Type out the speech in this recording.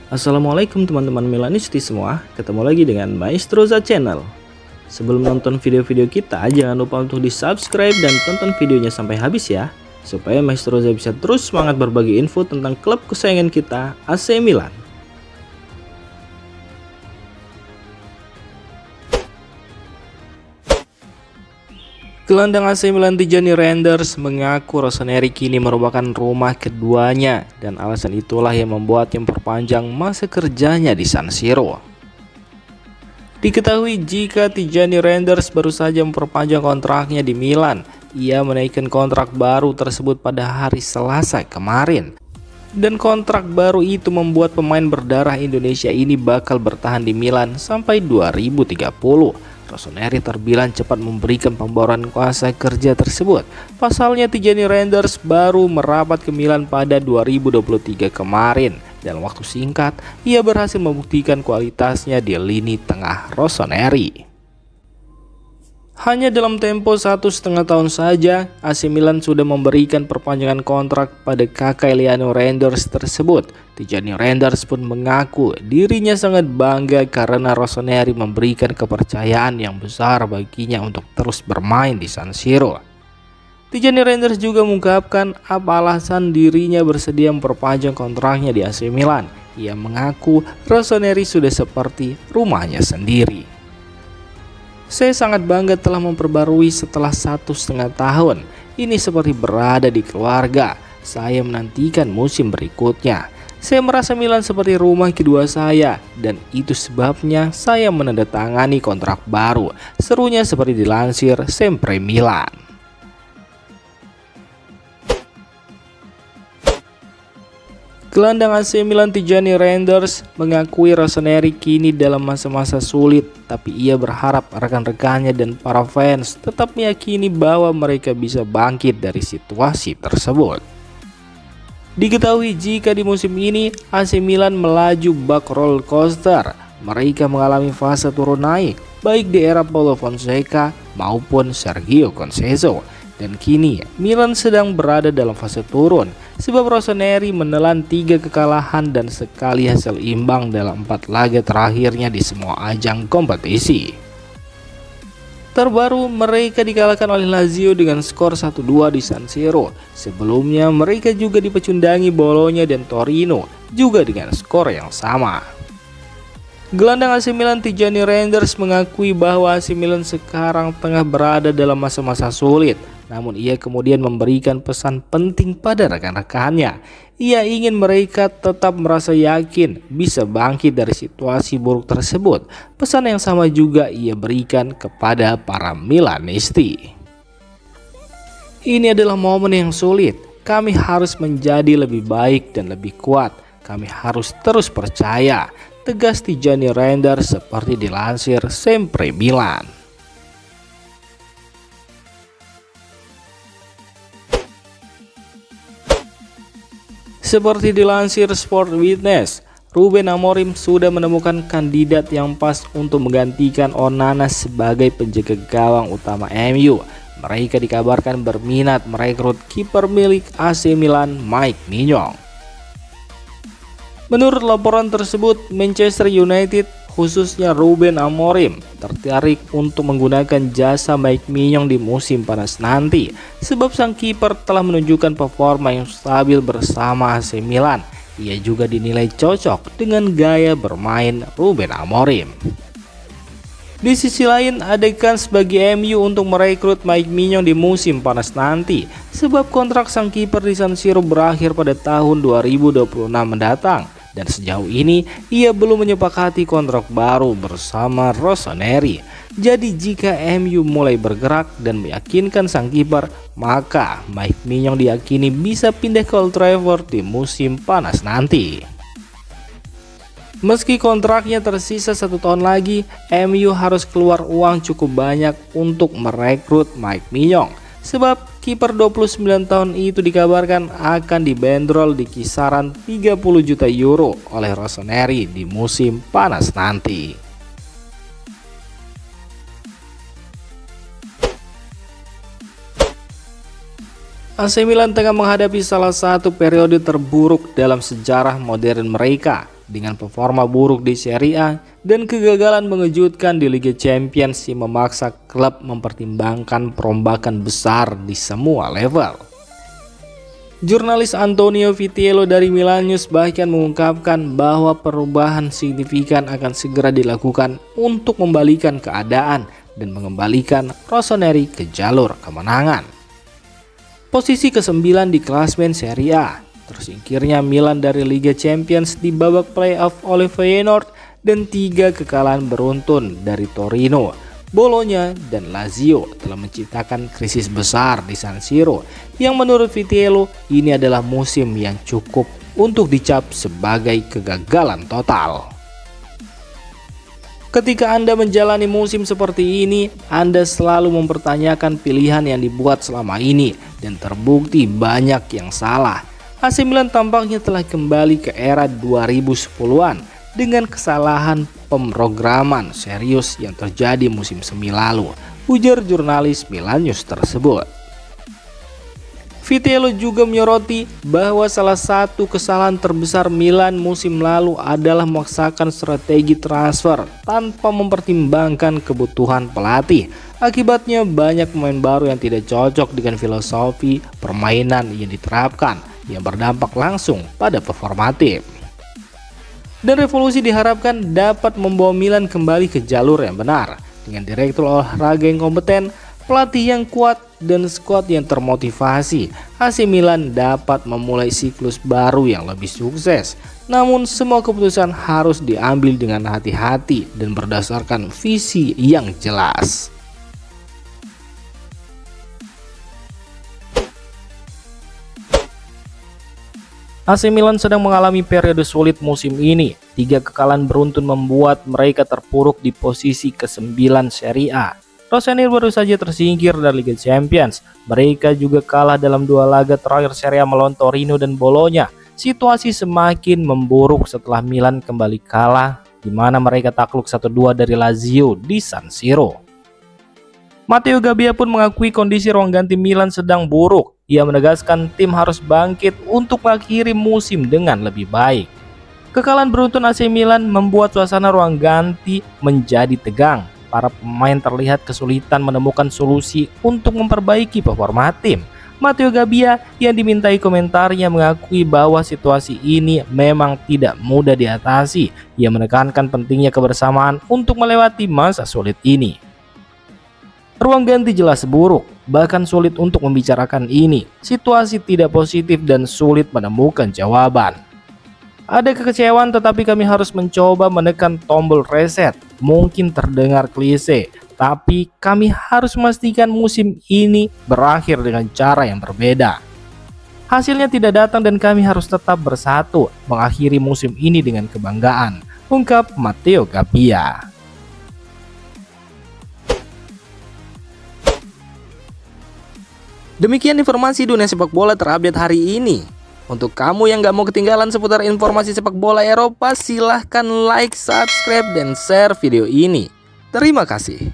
Assalamualaikum teman-teman Milanisti semua, ketemu lagi dengan Maestroza Channel. Sebelum nonton video-video kita, jangan lupa untuk di subscribe dan tonton videonya sampai habis ya, supaya Maestroza bisa terus semangat berbagi info tentang klub kesayangan kita, AC Milan. Gelandang AC Milan Tijani Reinders mengaku Rossoneri kini merupakan rumah keduanya, dan alasan itulah yang membuatnya memperpanjang masa kerjanya di San Siro. Diketahui jika Tijani Reinders baru saja memperpanjang kontraknya di Milan. Ia menaikkan kontrak baru tersebut pada hari Selasa kemarin. Dan kontrak baru itu membuat pemain berdarah Indonesia ini bakal bertahan di Milan sampai 2030. Rossoneri terbilang cepat memberikan pembayaran kuasa kerja tersebut. Pasalnya Tijani Reinders baru merapat ke Milan pada 2023 kemarin. Dalam waktu singkat, ia berhasil membuktikan kualitasnya di lini tengah Rossoneri. Hanya dalam tempo 1,5 tahun saja, AC Milan sudah memberikan perpanjangan kontrak pada kakak Eliano Reinders tersebut. Tijani Reinders pun mengaku dirinya sangat bangga karena Rossoneri memberikan kepercayaan yang besar baginya untuk terus bermain di San Siro. Tijani Reinders juga mengungkapkan apa alasan dirinya bersedia memperpanjang kontraknya di AC Milan. Ia mengaku Rossoneri sudah seperti rumahnya sendiri. Saya sangat bangga telah memperbarui setelah 1,5 tahun. Ini seperti berada di keluarga. Saya menantikan musim berikutnya. Saya merasa Milan seperti rumah kedua saya, dan itu sebabnya saya menandatangani kontrak baru. Serunya seperti dilansir Sempre Milan. Gelandang AC Milan Tijani Reinders mengakui Rossoneri kini dalam masa-masa sulit, tapi ia berharap rekan-rekannya dan para fans tetap meyakini bahwa mereka bisa bangkit dari situasi tersebut. Diketahui jika di musim ini AC Milan melaju bak roller coaster. Mereka mengalami fase turun naik baik di era Paulo Fonseca maupun Sergio Conceição. Dan kini Milan sedang berada dalam fase turun sebab Rossoneri menelan 3 kekalahan dan sekali hasil imbang dalam 4 laga terakhirnya di semua ajang kompetisi. Terbaru mereka dikalahkan oleh Lazio dengan skor 1-2 di San Siro. Sebelumnya mereka juga dipecundangi Bologna dan Torino juga dengan skor yang sama. Gelandang AC Milan Tijani Reinders mengakui bahwa AC Milan sekarang tengah berada dalam masa-masa sulit. Namun ia kemudian memberikan pesan penting pada rekan-rekannya. Ia ingin mereka tetap merasa yakin bisa bangkit dari situasi buruk tersebut. Pesan yang sama juga ia berikan kepada para Milanisti. Ini adalah momen yang sulit. Kami harus menjadi lebih baik dan lebih kuat. Kami harus terus percaya, tegas Tijani Reinders seperti dilansir Sempre Milan. Seperti dilansir Sport Witness, Ruben Amorim sudah menemukan kandidat yang pas untuk menggantikan Onana sebagai penjaga gawang utama MU. Mereka dikabarkan berminat merekrut kiper milik AC Milan Mike Maignan. Menurut laporan tersebut, Manchester United khususnya Ruben Amorim tertarik untuk menggunakan jasa Mike Maignan di musim panas nanti sebab sang kiper telah menunjukkan performa yang stabil bersama AC Milan. Ia juga dinilai cocok dengan gaya bermain Ruben Amorim. Di sisi lain, ada kans bagi MU untuk merekrut Mike Maignan di musim panas nanti sebab kontrak sang kiper di San Siro berakhir pada tahun 2026 mendatang. Dan sejauh ini ia belum menyepakati kontrak baru bersama Rossoneri. Jadi jika MU mulai bergerak dan meyakinkan sang kiper, maka Mike Maignan diyakini bisa pindah ke Old Trafford di musim panas nanti. Meski kontraknya tersisa 1 tahun lagi, MU harus keluar uang cukup banyak untuk merekrut Mike Maignan. Sebab kiper 29 tahun itu dikabarkan akan dibanderol di kisaran 30 juta euro oleh Rossoneri di musim panas nanti. AC Milan tengah menghadapi salah satu periode terburuk dalam sejarah modern mereka. dengan performa buruk di Serie A dan kegagalan mengejutkan di Liga Champions yang memaksa klub mempertimbangkan perombakan besar di semua level. Jurnalis Antonio Vitiello dari Milan News bahkan mengungkapkan bahwa perubahan signifikan akan segera dilakukan untuk membalikan keadaan dan mengembalikan Rossoneri ke jalur kemenangan. Posisi ke-9 di klasmen Serie A, tersingkirnya Milan dari Liga Champions di babak playoff oleh Feyenoord dan 3 kekalahan beruntun dari Torino, Bologna, dan Lazio telah menciptakan krisis besar di San Siro yang menurut Vitiello ini adalah musim yang cukup untuk dicap sebagai kegagalan total. Ketika Anda menjalani musim seperti ini, Anda selalu mempertanyakan pilihan yang dibuat selama ini dan terbukti banyak yang salah. AC Milan tampaknya telah kembali ke era 2010-an dengan kesalahan pemrograman serius yang terjadi musim semi lalu, ujar jurnalis Milan News tersebut. Vitiello juga menyoroti bahwa salah satu kesalahan terbesar Milan musim lalu adalah memaksakan strategi transfer tanpa mempertimbangkan kebutuhan pelatih. Akibatnya banyak pemain baru yang tidak cocok dengan filosofi permainan yang diterapkan, yang berdampak langsung pada performa tim. Dan revolusi diharapkan dapat membawa Milan kembali ke jalur yang benar dengan direktur olahraga yang kompeten, pelatih yang kuat, dan skuad yang termotivasi. AC Milan dapat memulai siklus baru yang lebih sukses. Namun semua keputusan harus diambil dengan hati-hati dan berdasarkan visi yang jelas. AC Milan sedang mengalami periode sulit musim ini. 3 kekalahan beruntun membuat mereka terpuruk di posisi ke-9 Serie A. Rossoneri baru saja tersingkir dari Liga Champions. Mereka juga kalah dalam 2 laga terakhir Serie A melawan Torino dan Bologna. Situasi semakin memburuk setelah Milan kembali kalah, di mana mereka takluk 1-2 dari Lazio di San Siro. Matteo Gabbia pun mengakui kondisi ruang ganti Milan sedang buruk. Ia menegaskan tim harus bangkit untuk mengakhiri musim dengan lebih baik. Kekalahan beruntun AC Milan membuat suasana ruang ganti menjadi tegang. Para pemain terlihat kesulitan menemukan solusi untuk memperbaiki performa tim. Matteo Gabbia yang dimintai komentarnya mengakui bahwa situasi ini memang tidak mudah diatasi. Ia menekankan pentingnya kebersamaan untuk melewati masa sulit ini. Ruang ganti jelas buruk, bahkan sulit untuk membicarakan ini. Situasi tidak positif dan sulit menemukan jawaban. Ada kekecewaan, tetapi kami harus mencoba menekan tombol reset. Mungkin terdengar klise, tapi kami harus memastikan musim ini berakhir dengan cara yang berbeda. Hasilnya tidak datang dan kami harus tetap bersatu mengakhiri musim ini dengan kebanggaan, ungkap Matteo Gabbia. Demikian informasi dunia sepak bola terupdate hari ini. Untuk kamu yang gak mau ketinggalan seputar informasi sepak bola Eropa, silahkan like, subscribe, dan share video ini. Terima kasih.